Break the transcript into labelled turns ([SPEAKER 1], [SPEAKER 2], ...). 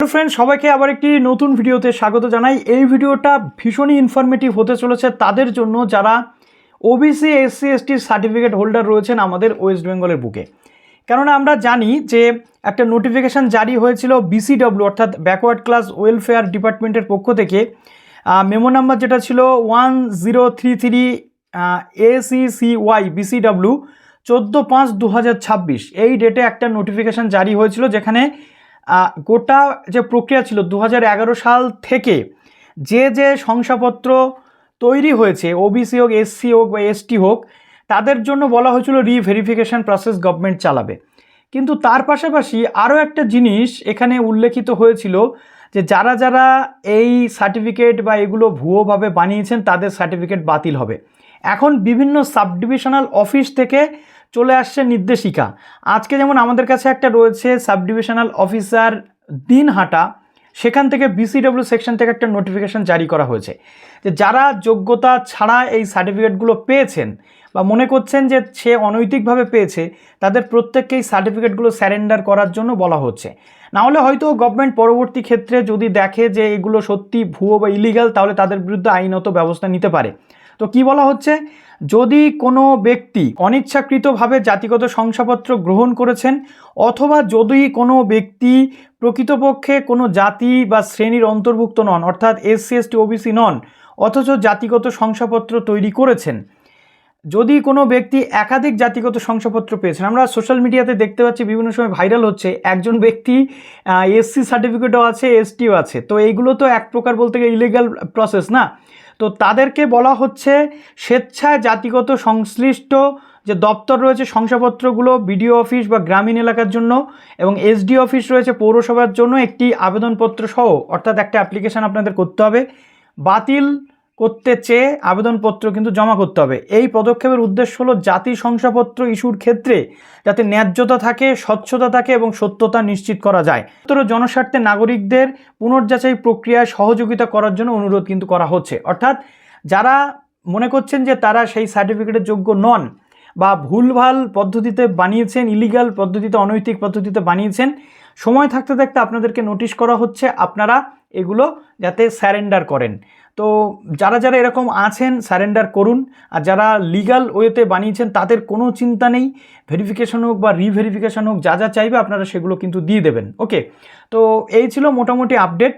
[SPEAKER 1] Friend, সবাইকে আবার একটি নতুন ভিডিওতে স্বাগত জানাই। এই ভিডিওটা ভীষণই ইনফরমেটিভ হতে চলেছে তাদের জন্য যারা OBC SC ST certificate holder রয়েছেন আমাদের ওয়েস্ট বেঙ্গলের বুকে। কেননা আমরা জানি যে একটা নোটিফিকেশান জারি হয়েছিল বিসিডব্লিউ অর্থাৎ ব্যাকওয়ার্ড ক্লাস ওয়েলফেয়ার ডিপার্টমেন্টের পক্ষ থেকে। মেমো নাম্বার যেটা ছিল 1033 ACCY বিসিডব্লিউ 14/5/2026 এই ডেটে একটা নোটিফিকেশান জারি হয়েছিল, যেখানে গোটা যে প্রক্রিয়া ছিল 2011 সাল থেকে যে শংসাপত্র তৈরি হয়েছে, ওবিসি হোক, এসসি হোক বা এসটি হোক, তাদের জন্য বলা হয়েছিল রিভেরিফিকেশান প্রসেস গভর্নমেন্ট চালাবে। কিন্তু তার পাশাপাশি আরও একটা জিনিস এখানে উল্লেখিত হয়েছিল যে যারা যারা এই সার্টিফিকেট বা এগুলো ভুয়োভাবে বানিয়েছেন তাদের সার্টিফিকেট বাতিল হবে। এখন বিভিন্ন সাবডিভিশনাল অফিস থেকে চলে আসছে নির্দেশিকা। আজকে যেমন আমাদের কাছে একটা রয়েছে সাবডিভিশনাল অফিসার দিনহাটা, সেখান থেকে বিসিডব্লিউ সেকশন থেকে একটা নোটিফিকেশান জারি করা হয়েছে যে যারা যোগ্যতা ছাড়া এই সার্টিফিকেটগুলো পেয়েছেন বা মনে করছেন যে সে অনৈতিকভাবে পেয়েছে, তাদের প্রত্যেককেই সার্টিফিকেটগুলো স্যারেন্ডার করার জন্য বলা হচ্ছে। নাহলে হয়তো গভর্নমেন্ট পরবর্তী ক্ষেত্রে যদি দেখে যে এগুলো সত্যি ভুয়ো বা ইলিগাল, তাহলে তাদের বিরুদ্ধে আইনত ব্যবস্থা নিতে পারে। তো কি বলা হচ্ছে, যদি কোনো ব্যক্তি অনিচ্ছাকৃতভাবে জাতিগত শংসাপত্র গ্রহণ করেছেন অথবা যদি কোনো ব্যক্তি প্রকৃতপক্ষে কোনো জাতি বা শ্রেণীর অন্তর্ভুক্ত নন, অর্থাৎ এসসি এসটি ওবিসি নন, অথচ জাতিগত শংসাপত্র তৈরি করেছেন, যদি কোনো ব্যক্তি একাধিক জাতিগত শংসাপত্র পেয়েছেন, আমরা সোশ্যাল মিডিয়াতে দেখতে পাচ্ছি বিভিন্ন সময় ভাইরাল হচ্ছে, একজন ব্যক্তি এসসি সার্টিফিকেটও আছে, এসটিও আছে, তো এইগুলো তো এক প্রকার বলতে গেলে ইলিগাল প্রসেস না। তো তাদেরকে বলা হচ্ছে স্বেচ্ছায় জাতিগত সংশ্লিষ্ট যে দপ্তর রয়েছে শংসাপত্রগুলো বিডিও অফিস বা গ্রামীণ এলাকার জন্য এবং এসডি অফিস রয়েছে পৌরসভার জন্য একটি আবেদনপত্র সহ, অর্থাৎ একটা অ্যাপ্লিকেশান আপনাদের করতে হবে। বাতিল করতে চেয়ে আবেদনপত্র কিন্তু জমা করতে হবে। এই পদক্ষেপের উদ্দেশ্য হলো জাতি শংসাপত্র ইস্যুর ক্ষেত্রে যাতে ন্যায্যতা থাকে, স্বচ্ছতা থাকে এবং সত্যতা নিশ্চিত করা যায়। জনস্বার্থে নাগরিকদের পুনর্যাচাই প্রক্রিয়ায় সহযোগিতা করার জন্য অনুরোধ কিন্তু করা হচ্ছে। অর্থাৎ যারা মনে করছেন যে তারা সেই সার্টিফিকেটের যোগ্য নন বা ভুলভাল পদ্ধতিতে বানিয়েছেন, ইলিগাল পদ্ধতিতে, অনৈতিক পদ্ধতিতে বানিয়েছেন, সময় থাকতে থাকতে আপনাদেরকে নোটিশ করা হচ্ছে, আপনারা এগুলো যাতে স্যারেন্ডার করেন। তো যারা যারা এরকম আছেন স্যারেন্ডার করুন, আর যারা লিগাল ওয়েতে বানিয়েছেন তাদের কোনো চিন্তা নেই, ভেরিফিকেশন হোক বা রিভেরিফিকেশন হোক, যা যা চাইবে আপনারা সেগুলো কিন্তু দিয়ে দেবেন। ওকে, তো এই ছিল মোটামুটি আপডেট।